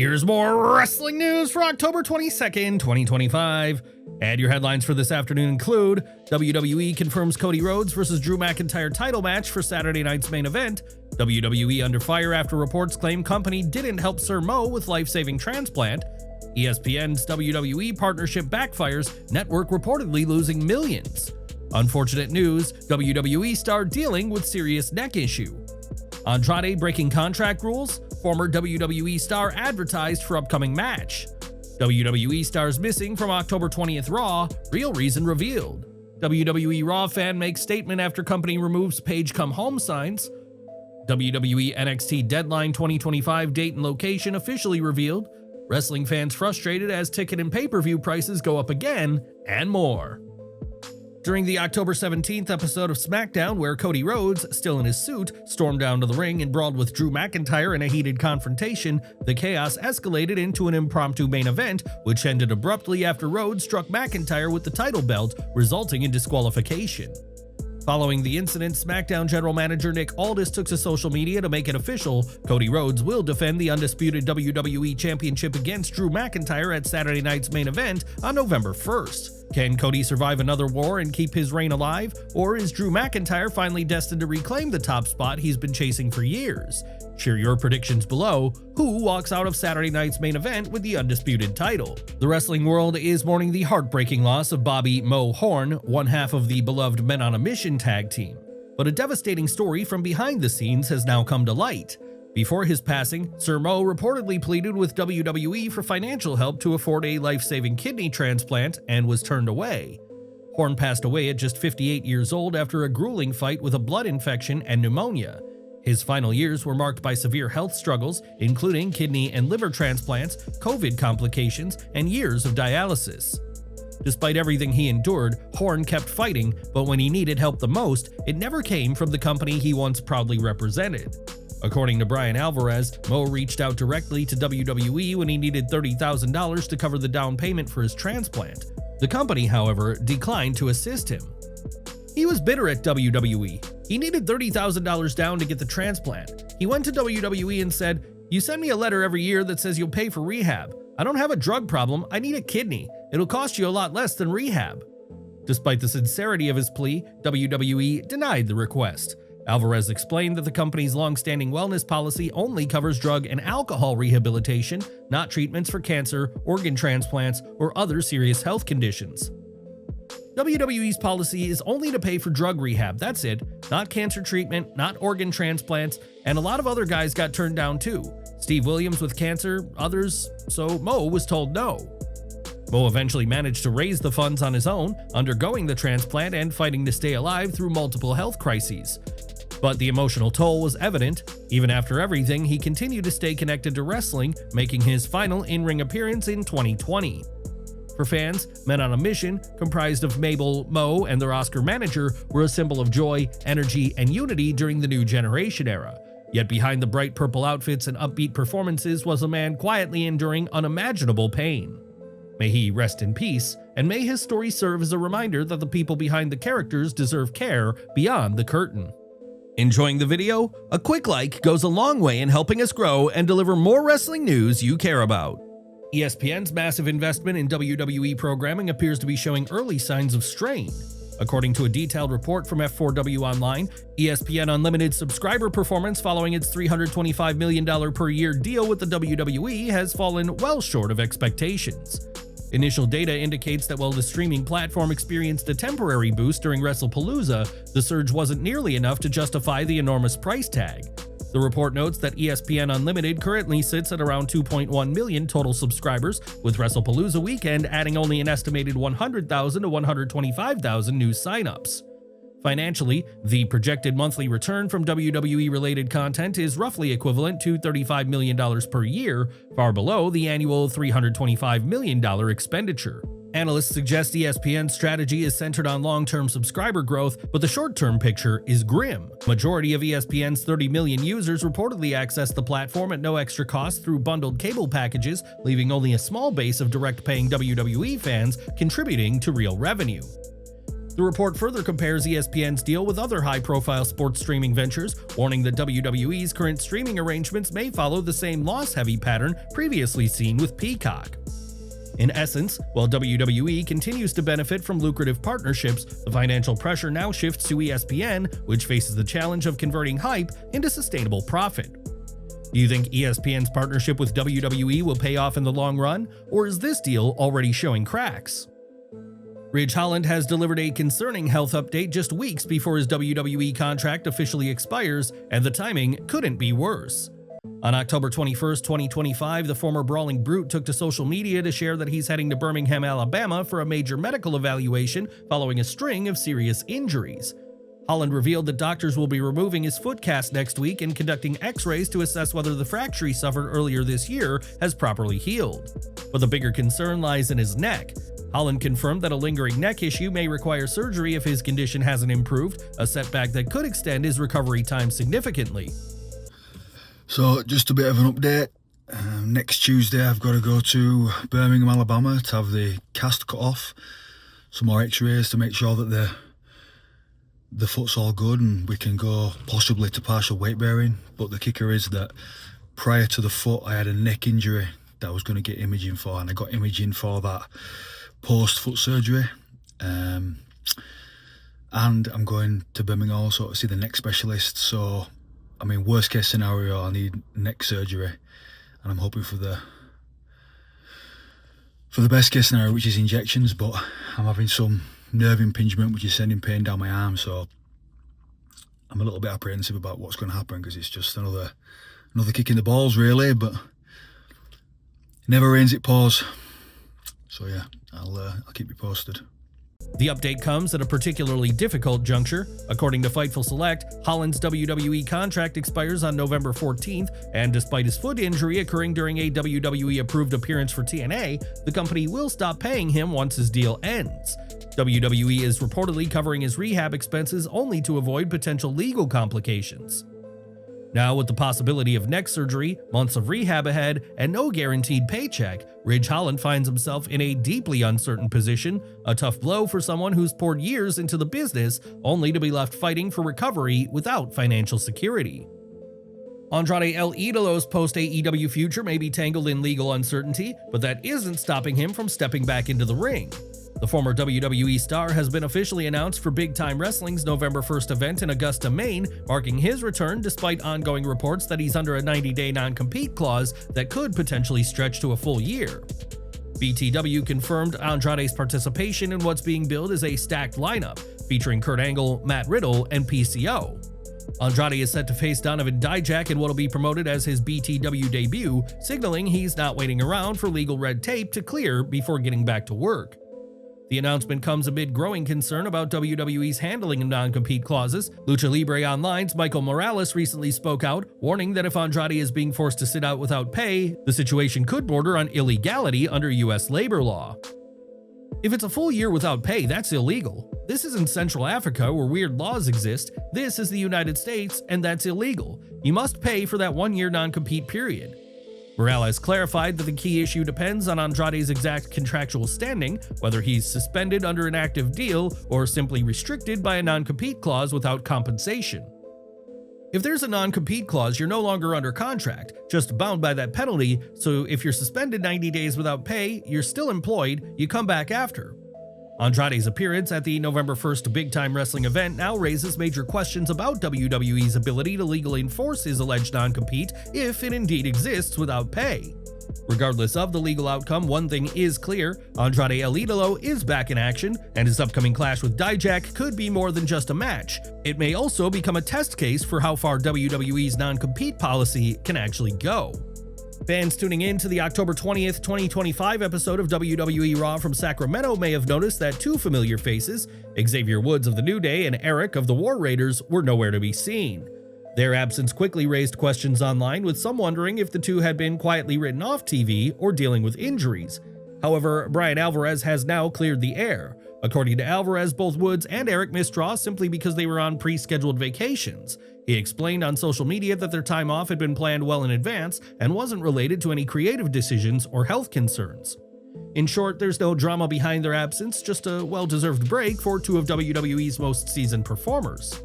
Here's more wrestling news for October 22nd, 2025. And your headlines for this afternoon include WWE confirms Cody Rhodes versus Drew McIntyre title match for Saturday night's main event. WWE under fire after reports claim company didn't help Sir Mo with life-saving transplant. ESPN's WWE partnership backfires, network reportedly losing millions. Unfortunate news, WWE star dealing with serious neck issue. Andrade breaking contract rules, former WWE star advertised for upcoming match. WWE stars missing from October 20th Raw, real reason revealed. WWE Raw fan makes statement after company removes Paige come home signs. WWE NXT Deadline 2025 date and location officially revealed. Wrestling fans frustrated as ticket and pay-per-view prices go up again, and more. During the October 17th episode of SmackDown, where Cody Rhodes, still in his suit, stormed down to the ring and brawled with Drew McIntyre in a heated confrontation, the chaos escalated into an impromptu main event, which ended abruptly after Rhodes struck McIntyre with the title belt, resulting in disqualification. Following the incident, SmackDown General Manager Nick Aldis took to social media to make it official. Cody Rhodes will defend the undisputed WWE Championship against Drew McIntyre at Saturday night's main event on November 1st. Can Cody survive another war and keep his reign alive? Or is Drew McIntyre finally destined to reclaim the top spot he's been chasing for years? Share your predictions below. Who walks out of Saturday night's main event with the undisputed title? The wrestling world is mourning the heartbreaking loss of Bobby Mo Horn, one half of the beloved Men on a Mission tag team. But a devastating story from behind the scenes has now come to light. Before his passing, Sir Mo reportedly pleaded with WWE for financial help to afford a life-saving kidney transplant and was turned away. Horn passed away at just 58 years old after a grueling fight with a blood infection and pneumonia. His final years were marked by severe health struggles, including kidney and liver transplants, COVID complications, and years of dialysis. Despite everything he endured, Horn kept fighting, but when he needed help the most, it never came from the company he once proudly represented. According to Brian Alvarez, Mo reached out directly to WWE when he needed $30,000 to cover the down payment for his transplant. The company, however, declined to assist him. He was bitter at WWE. He needed $30,000 down to get the transplant. He went to WWE and said, "You send me a letter every year that says you'll pay for rehab. I don't have a drug problem, I need a kidney. It'll cost you a lot less than rehab." Despite the sincerity of his plea, WWE denied the request. Alvarez explained that the company's long-standing wellness policy only covers drug and alcohol rehabilitation, not treatments for cancer, organ transplants, or other serious health conditions. WWE's policy is only to pay for drug rehab, that's it, not cancer treatment, not organ transplants, and a lot of other guys got turned down too. Steve Williams with cancer, others, so Mo was told no. Mo eventually managed to raise the funds on his own, undergoing the transplant and fighting to stay alive through multiple health crises. But the emotional toll was evident. Even after everything, he continued to stay connected to wrestling, making his final in-ring appearance in 2020. For fans, Men on a Mission, comprised of Mabel, Mo, and their Oscar manager, were a symbol of joy, energy, and unity during the New Generation era. Yet behind the bright purple outfits and upbeat performances was a man quietly enduring unimaginable pain. May he rest in peace, and may his story serve as a reminder that the people behind the characters deserve care beyond the curtain. Enjoying the video? A quick like goes a long way in helping us grow and deliver more wrestling news you care about. ESPN's massive investment in WWE programming appears to be showing early signs of strain. According to a detailed report from F4W Online, ESPN Unlimited subscriber performance following its $325 million per year deal with the WWE has fallen well short of expectations. Initial data indicates that while the streaming platform experienced a temporary boost during WrestlePalooza, the surge wasn't nearly enough to justify the enormous price tag. The report notes that ESPN Unlimited currently sits at around 2.1 million total subscribers, with WrestlePalooza weekend adding only an estimated 100,000 to 125,000 new signups. Financially, the projected monthly return from WWE-related content is roughly equivalent to $35 million per year, far below the annual $325 million expenditure. Analysts suggest ESPN's strategy is centered on long-term subscriber growth, but the short-term picture is grim. Majority of ESPN's 30 million users reportedly access the platform at no extra cost through bundled cable packages, leaving only a small base of direct-paying WWE fans contributing to real revenue. The report further compares ESPN's deal with other high-profile sports streaming ventures, warning that WWE's current streaming arrangements may follow the same loss-heavy pattern previously seen with Peacock. In essence, while WWE continues to benefit from lucrative partnerships, the financial pressure now shifts to ESPN, which faces the challenge of converting hype into sustainable profit. Do you think ESPN's partnership with WWE will pay off in the long run, or is this deal already showing cracks? Ridge Holland has delivered a concerning health update just weeks before his WWE contract officially expires, and the timing couldn't be worse. On October 21, 2025, the former Brawling Brute took to social media to share that he's heading to Birmingham, Alabama for a major medical evaluation following a string of serious injuries. Holland revealed that doctors will be removing his foot cast next week and conducting x-rays to assess whether the fracture he suffered earlier this year has properly healed. But the bigger concern lies in his neck. Holland confirmed that a lingering neck issue may require surgery if his condition hasn't improved, a setback that could extend his recovery time significantly. So, just a bit of an update. Next Tuesday I've got to go to Birmingham, Alabama to have the cast cut off, some more x-rays to make sure that the foot's all good and we can go possibly to partial weight bearing. But the kicker is that prior to the foot I had a neck injury that I was going to get imaging for, and I got imaging for that post-foot surgery. And I'm going to Birmingham also to see the neck specialist. So, I mean, worst case scenario, I need neck surgery, and I'm hoping for the best case scenario, which is injections, but I'm having some nerve impingement, which is sending pain down my arm, so I'm a little bit apprehensive about what's going to happen, because it's just another kick in the balls, really, but never rains, it pours. So yeah, I'll keep you posted. The update comes at a particularly difficult juncture. According to Fightful Select, Holland's WWE contract expires on November 14th, and despite his foot injury occurring during a WWE-approved appearance for TNA, the company will stop paying him once his deal ends. WWE is reportedly covering his rehab expenses only to avoid potential legal complications. Now, with the possibility of neck surgery, months of rehab ahead, and no guaranteed paycheck, Ridge Holland finds himself in a deeply uncertain position, a tough blow for someone who's poured years into the business only to be left fighting for recovery without financial security. Andrade El Idolo's post-AEW future may be tangled in legal uncertainty, but that isn't stopping him from stepping back into the ring. The former WWE star has been officially announced for Big Time Wrestling's November 1st event in Augusta, Maine, marking his return despite ongoing reports that he's under a 90-day non-compete clause that could potentially stretch to a full year. BTW confirmed Andrade's participation in what's being billed as a stacked lineup, featuring Kurt Angle, Matt Riddle, and PCO. Andrade is set to face Donovan Dijak in what will be promoted as his BTW debut, signaling he's not waiting around for legal red tape to clear before getting back to work. The announcement comes amid growing concern about WWE's handling of non-compete clauses. Lucha Libre Online's Michael Morales recently spoke out, warning that if Andrade is being forced to sit out without pay, the situation could border on illegality under US labor law. If it's a full year without pay, that's illegal. This isn't Central Africa where weird laws exist. This is the United States, and that's illegal. You must pay for that 1-year non-compete period. Morales clarified that the key issue depends on Andrade's exact contractual standing, whether he's suspended under an active deal or simply restricted by a non-compete clause without compensation. If there's a non-compete clause, you're no longer under contract, just bound by that penalty, so if you're suspended 90 days without pay, you're still employed, you come back after. Andrade's appearance at the November 1st Big Time Wrestling event now raises major questions about WWE's ability to legally enforce his alleged non-compete if it indeed exists without pay. Regardless of the legal outcome, one thing is clear: Andrade El Idolo is back in action, and his upcoming clash with Dijak could be more than just a match. It may also become a test case for how far WWE's non-compete policy can actually go. Fans tuning in to the October 20th, 2025 episode of WWE Raw from Sacramento may have noticed that two familiar faces, Xavier Woods of the New Day and Eric of the War Raiders, were nowhere to be seen. Their absence quickly raised questions online, with some wondering if the two had been quietly written off TV or dealing with injuries. However, Brian Alvarez has now cleared the air. According to Alvarez, both Woods and Eric missed Raw simply because they were on pre-scheduled vacations. He explained on social media that their time off had been planned well in advance and wasn't related to any creative decisions or health concerns. In short, there's no drama behind their absence, just a well-deserved break for two of WWE's most seasoned performers.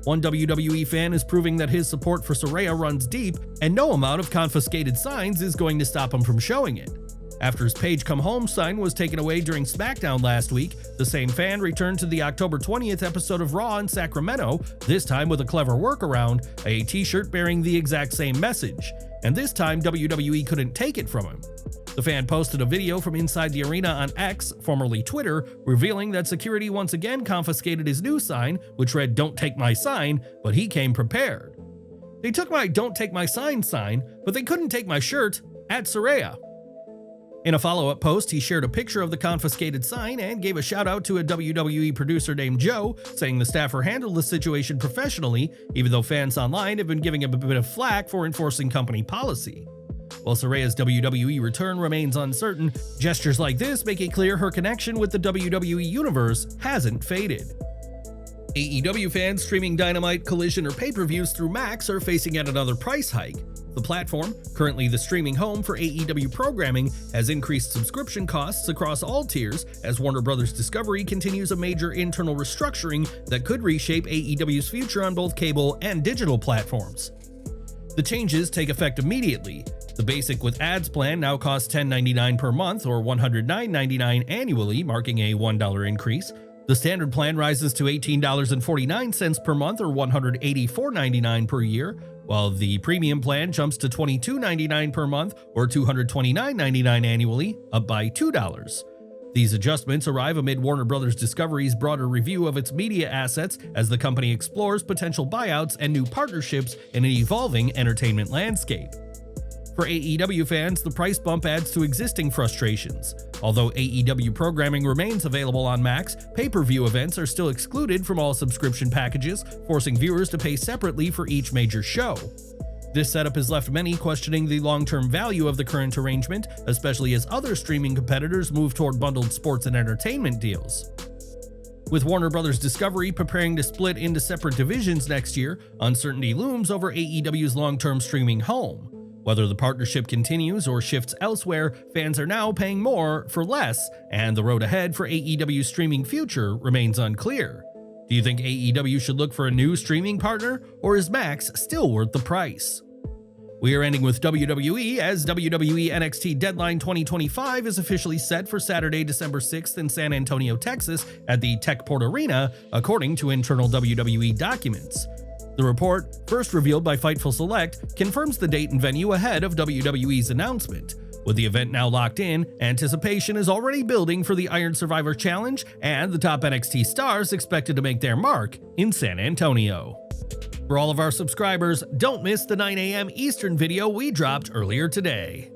One WWE fan is proving that his support for Saraya runs deep, and no amount of confiscated signs is going to stop him from showing it. After his Paige Come Home sign was taken away during SmackDown last week, the same fan returned to the October 20th episode of Raw in Sacramento, this time with a clever workaround, a t-shirt bearing the exact same message. And this time WWE couldn't take it from him. The fan posted a video from inside the arena on X, formerly Twitter, revealing that security once again confiscated his new sign, which read "Don't take my sign," but he came prepared. They took my "Don't take my sign" sign, but they couldn't take my shirt at Saraya. In a follow-up post, he shared a picture of the confiscated sign and gave a shout-out to a WWE producer named Joe, saying the staffer handled the situation professionally, even though fans online have been giving him a bit of flack for enforcing company policy. While Saraya's WWE return remains uncertain, gestures like this make it clear her connection with the WWE Universe hasn't faded. AEW fans streaming Dynamite, Collision, or pay-per-views through Max are facing yet another price hike. The platform, currently the streaming home for AEW programming, has increased subscription costs across all tiers as Warner Bros. Discovery continues a major internal restructuring that could reshape AEW's future on both cable and digital platforms. The changes take effect immediately. The basic with ads plan now costs $10.99 per month or $109.99 annually, marking a $1 increase. The standard plan rises to $18.49 per month or $184.99 per year, while the premium plan jumps to $22.99 per month or $229.99 annually, up by $2. These adjustments arrive amid Warner Bros. Discovery's broader review of its media assets as the company explores potential buyouts and new partnerships in an evolving entertainment landscape. For AEW fans, the price bump adds to existing frustrations. Although AEW programming remains available on Max, pay-per-view events are still excluded from all subscription packages, forcing viewers to pay separately for each major show. This setup has left many questioning the long-term value of the current arrangement, especially as other streaming competitors move toward bundled sports and entertainment deals. With Warner Bros. Discovery preparing to split into separate divisions next year, uncertainty looms over AEW's long-term streaming home. Whether the partnership continues or shifts elsewhere, fans are now paying more for less, and the road ahead for AEW's streaming future remains unclear. Do you think AEW should look for a new streaming partner, or is Max still worth the price? We are ending with WWE as WWE NXT Deadline 2025 is officially set for Saturday, December 6th in San Antonio, Texas at the Techport Arena, according to internal WWE documents. The report, first revealed by Fightful Select, confirms the date and venue ahead of WWE's announcement. With the event now locked in, anticipation is already building for the Iron Survivor Challenge and the top NXT stars expected to make their mark in San Antonio. For all of our subscribers, don't miss the 9 a.m. Eastern video we dropped earlier today.